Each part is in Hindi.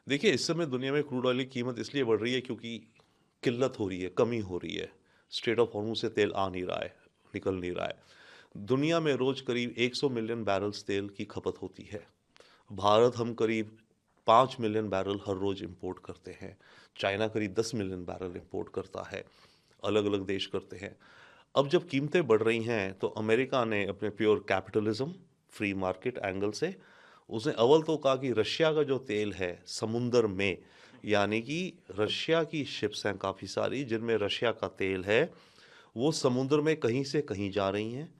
देखिए, इस समय दुनिया में क्रूड ऑयल की कीमत इसलिए बढ़ रही है क्योंकि किल्लत हो रही है, कमी हो रही है। स्ट्रेट ऑफ हॉर्मुज़ से तेल आ नहीं रहा है, निकल नहीं रहा है। दुनिया में रोज़ करीब 100 मिलियन बैरल्स तेल की खपत होती है। भारत हम करीब 5 मिलियन बैरल हर रोज़ इंपोर्ट करते हैं। चाइना करीब 10 मिलियन बैरल इंपोर्ट करता है। अलग-अलग देश करते हैं। अब जब कीमतें बढ़ रही हैं तो अमेरिका ने अपने pure capitalism, free market angle से उसने अव्वल तो कहा कि रशिया का जो तेल है समुंदर में, यानी कि रशिया की शिप्स हैं काफ़ी सारी जिनमें रशिया का तेल है, वो समुद्र में कहीं से कहीं जा रही हैं,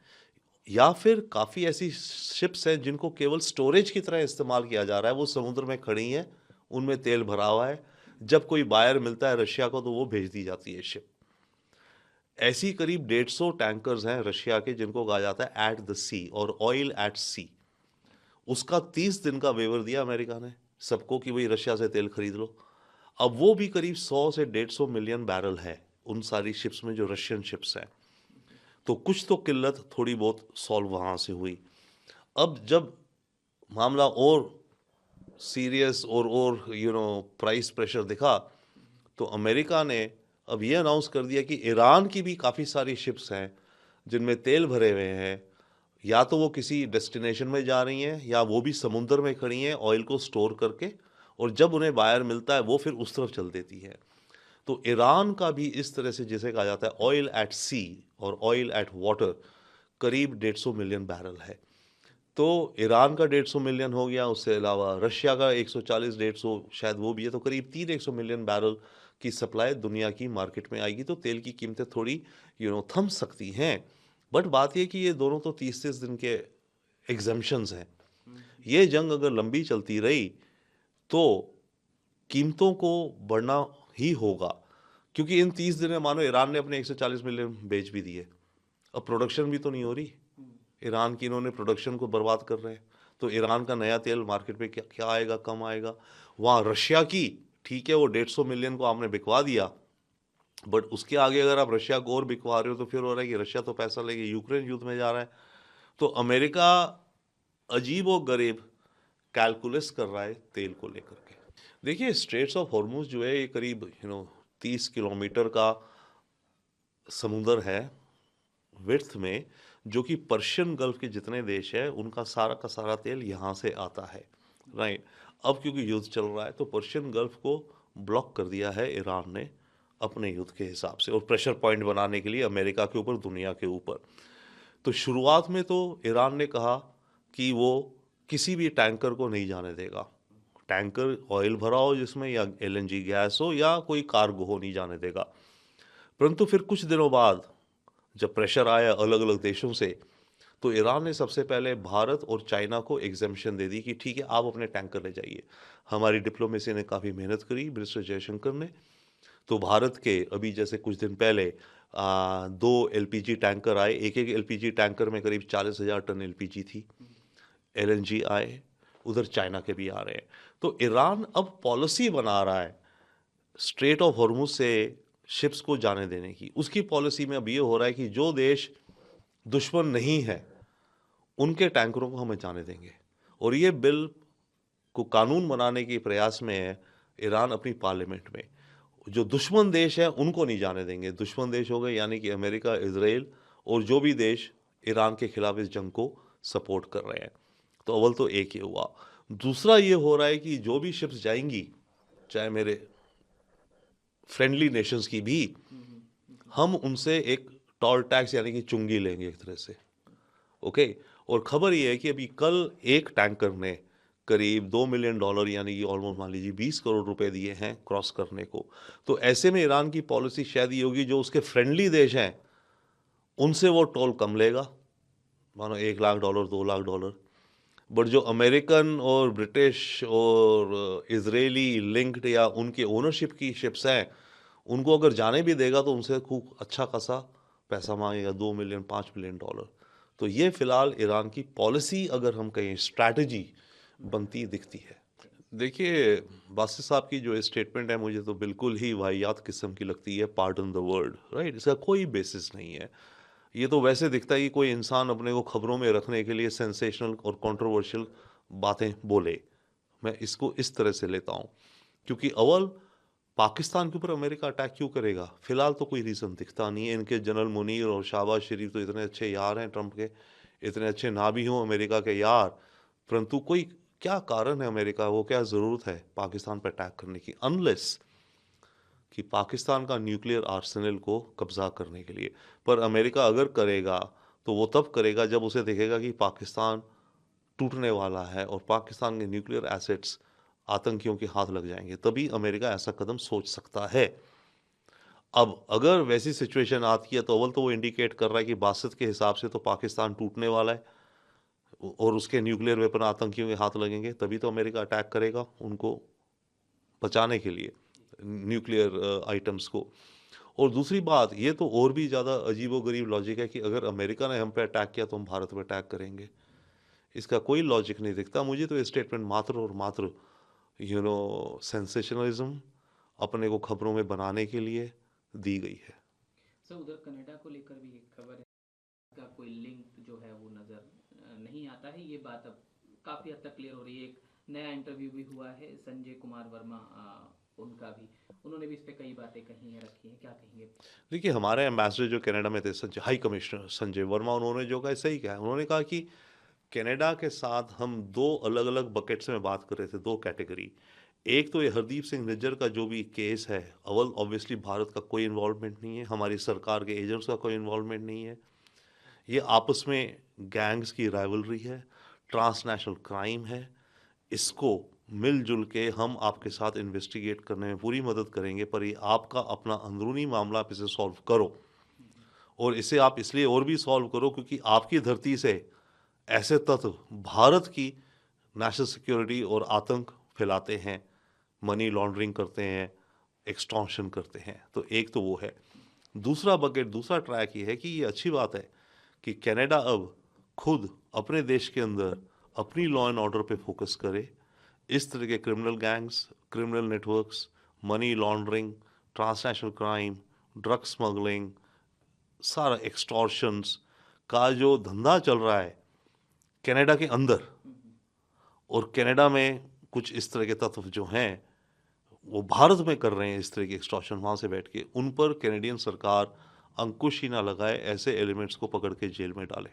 या फिर काफ़ी ऐसी शिप्स हैं जिनको केवल स्टोरेज की तरह इस्तेमाल किया जा रहा है, वो समुद्र में खड़ी हैं, उनमें तेल भरा हुआ है। जब कोई बायर मिलता है रशिया को तो वो भेज दी जाती है शिप। ऐसी करीब 150 टैंकर्स हैं रशिया के जिनको कहा जाता है एट द सी और ऑयल एट सी। उसका 30 दिन का वेवर दिया अमेरिका ने सबको कि भाई रशिया से तेल खरीद लो। अब वो भी करीब 100 से 150 मिलियन बैरल है उन सारी शिप्स में जो रशियन शिप्स हैं। तो कुछ तो किल्लत थोड़ी बहुत सॉल्व वहाँ से हुई। अब जब मामला और सीरियस और प्राइस प्रेशर दिखा तो अमेरिका ने अब ये अनाउंस कर दिया कि ईरान की भी काफ़ी सारी शिप्स हैं जिनमें तेल भरे हुए हैं, या तो वो किसी डेस्टिनेशन में जा रही हैं या वो भी समुंदर में खड़ी हैं ऑयल को स्टोर करके, और जब उन्हें बायर मिलता है वो फिर उस तरफ चल देती हैं। तो ईरान का भी इस तरह से जिसे कहा जाता है ऑयल एट सी और ऑयल एट वाटर करीब 150 मिलियन बैरल है। तो ईरान का 150 मिलियन हो गया, उससे अलावा रशिया का 140 150 शायद वो भी है, तो करीब 300 मिलियन बैरल की सप्लाई दुनिया की मार्केट में आएगी। तो तेल की कीमतें थोड़ी थम सकती हैं। बट बात यह कि ये दोनों तो 30-30 दिन के एग्जम्पशंस हैं। ये जंग अगर लंबी चलती रही तो कीमतों को बढ़ना ही होगा, क्योंकि इन 30 दिन में मानो ईरान ने अपने 140 मिलियन बेच भी दिए, अब प्रोडक्शन भी तो नहीं हो रही। ईरान की इन्होंने प्रोडक्शन को बर्बाद कर रहे हैं। तो ईरान का नया तेल मार्केट में क्या क्या आएगा, कम आएगा। वहाँ रशिया की, ठीक है, वो 150 मिलियन को आपने बिकवा दिया, बट उसके आगे अगर आप रशिया को और बिकवा रहे हो तो फिर हो रहा है कि रशिया तो पैसा लेके यूक्रेन युद्ध में जा रहा है। तो अमेरिका अजीब और गरीब कैलकुलस कर रहा है तेल को लेकर के। देखिए, स्ट्रेट्स ऑफ हॉर्मुज जो है ये करीब 30 किलोमीटर का समुंदर है विड्थ में, जो कि पर्शियन गल्फ के जितने देश हैं उनका सारा का सारा तेल यहाँ से आता है। राइट। अब क्योंकि युद्ध चल रहा है तो पर्शियन गल्फ को ब्लॉक कर दिया है ईरान ने अपने युद्ध के हिसाब से, और प्रेशर पॉइंट बनाने के लिए अमेरिका के ऊपर, दुनिया के ऊपर। तो शुरुआत में तो ईरान ने कहा कि वो किसी भी टैंकर को नहीं जाने देगा। टैंकर ऑयल भरा हो जिसमें, या एलएनजी गैस हो, या कोई कार्गो हो, नहीं जाने देगा। परंतु फिर कुछ दिनों बाद जब प्रेशर आया अलग अलग देशों से, तो ईरान ने सबसे पहले भारत और चाइना को एग्जेम्पशन दे दी कि ठीक है आप अपने टैंकर ले जाइए। हमारी डिप्लोमेसी ने काफ़ी मेहनत करी, मिनिस्टर जयशंकर ने। तो भारत के अभी जैसे कुछ दिन पहले 2 एलपीजी टैंकर आए, एक एक एलपीजी टैंकर में करीब 40,000 टन एलपीजी थी। एलएनजी आए, उधर चाइना के भी आ रहे हैं। तो ईरान अब पॉलिसी बना रहा है स्ट्रेट ऑफ हॉर्मुज से शिप्स को जाने देने की। उसकी पॉलिसी में अब ये हो रहा है कि जो देश दुश्मन नहीं है उनके टैंकरों को हमें जाने देंगे, और ये बिल को कानून बनाने के प्रयास में है ईरान अपनी पार्लियामेंट में। जो दुश्मन देश है उनको नहीं जाने देंगे। दुश्मन देश हो गए यानी कि अमेरिका, इजराइल और जो भी देश ईरान के खिलाफ इस जंग को सपोर्ट कर रहे हैं। तो अव्वल तो एक ही हुआ। दूसरा ये हो रहा है कि जो भी शिप्स जाएंगी, चाहे मेरे फ्रेंडली नेशंस की भी, हम उनसे एक टोल टैक्स यानी कि चुंगी लेंगे एक तरह से। ओके। और खबर ये है कि अभी कल एक टैंकर ने करीब $2 मिलियन यानी कि ऑलमोस्ट मान लीजिए 20 करोड़ रुपए दिए हैं क्रॉस करने को। तो ऐसे में ईरान की पॉलिसी शायद ये होगी जो उसके फ्रेंडली देश हैं उनसे वो टोल कम लेगा, मानो $1 लाख, $2 लाख। बट जो अमेरिकन और ब्रिटिश और इजरायली लिंक्ड या उनके ओनरशिप की शिप्स हैं, उनको अगर जाने भी देगा तो उनसे खूब अच्छा खासा पैसा मांगेगा, 2 मिलियन $5 मिलियन। तो ये फिलहाल ईरान की पॉलिसी, अगर हम कहें स्ट्रैटेजी बनती दिखती है। देखिए, बासित साहब की जो स्टेटमेंट है मुझे तो बिल्कुल ही वाहियात किस्म की लगती है। Pardon the word, right. इसका कोई बेसिस नहीं है। ये तो वैसे दिखता है कि कोई इंसान अपने को खबरों में रखने के लिए सेंसेशनल और कंट्रोवर्शियल बातें बोले। मैं इसको इस तरह से लेता हूँ, क्योंकि अव्वल पाकिस्तान के ऊपर अमेरिका अटैक क्यों करेगा? फिलहाल तो कोई रीज़न दिखता नहीं है। इनके जनरल मुनीर और शहबाज शरीफ तो इतने अच्छे यार हैं ट्रंप के, इतने अच्छे ना भी हों अमेरिका के यार, परंतु कोई क्या कारण है अमेरिका, वो क्या ज़रूरत है पाकिस्तान पर अटैक करने की, अनलेस कि पाकिस्तान का न्यूक्लियर आर्सेनल को कब्जा करने के लिए। पर अमेरिका अगर करेगा तो वो तब करेगा जब उसे देखेगा कि पाकिस्तान टूटने वाला है और पाकिस्तान के न्यूक्लियर एसेट्स आतंकियों के हाथ लग जाएंगे, तभी अमेरिका ऐसा कदम सोच सकता है। अब अगर वैसी सिचुएशन आती है तो अव्वल तो वो इंडिकेट कर रहा है कि बासत के हिसाब से तो पाकिस्तान टूटने वाला है और उसके न्यूक्लियर वेपन आतंकियों के हाथ लगेंगे, तभी तो अमेरिका अटैक करेगा उनको बचाने के लिए, न्यूक्लियर आइटम्स को। और दूसरी बात, ये तो और भी ज़्यादा अजीबोगरीब लॉजिक है कि अगर अमेरिका ने हम पे अटैक किया तो हम भारत पे अटैक करेंगे। इसका कोई लॉजिक नहीं दिखता मुझे। तो ये स्टेटमेंट मात्र और मात्र सेंसेशनलिज्म, अपने को खबरों में बनाने के लिए दी गई है। सर उधर कनाडा को लेकर भी एक खबर है का कोई लिंक जो है वो नज़र नहीं आता है। ये बात अब काफ़ी हद तक क्लियर हो रही है। एक नया इंटरव्यू भी हुआ है संजय कुमार वर्मा, उनका भी, उन्होंने भी इस पे कई बातें कही हैं, रखी हैं, क्या कहेंगे? देखिए, हमारे एम्बेसडर जो कनाडा में थे, हाई कमिश्नर संजय वर्मा, उन्होंने जो कहा सही कहा। उन्होंने कहा कि कनाडा के साथ हम दो अलग अलग बकेट्स में बात कर रहे थे, दो कैटेगरी। एक तो ये हरदीप सिंह निज्जर का जो भी केस है, अव्वल ऑब्वियसली भारत का कोई इन्वॉल्वमेंट नहीं है, हमारी सरकार के एजेंट्स का कोई इन्वॉल्वमेंट नहीं है। ये आपस में गैंग्स की राइवलरी है, ट्रांसनेशनल क्राइम है। इसको मिलजुल के हम आपके साथ इन्वेस्टिगेट करने में पूरी मदद करेंगे, पर ये आपका अपना अंदरूनी मामला, आप इसे सॉल्व करो। और इसे आप इसलिए और भी सॉल्व करो क्योंकि आपकी धरती से ऐसे तत्व भारत की नेशनल सिक्योरिटी और आतंक फैलाते हैं, मनी लॉन्ड्रिंग करते हैं, एक्सटॉर्शन करते हैं। तो एक तो वो है। दूसरा बकेट, दूसरा ट्रैक ये है कि ये अच्छी बात है कि कनाडा अब खुद अपने देश के अंदर अपनी लॉ एंड ऑर्डर पे फोकस करे। इस तरह के criminal gangs, criminal networks, money laundering, transnational crime, drug smuggling, सारा एक्सटॉर्शंस का जो धंधा चल रहा है कनाडा के अंदर, और कनाडा में कुछ इस तरह के तत्व जो हैं वो भारत में कर रहे हैं इस तरह की एक्सटॉर्शन, वहाँ से बैठ के उन पर कैनेडियन सरकार अंकुश ही ना लगाए, ऐसे एलिमेंट्स को पकड़ के जेल में डाले।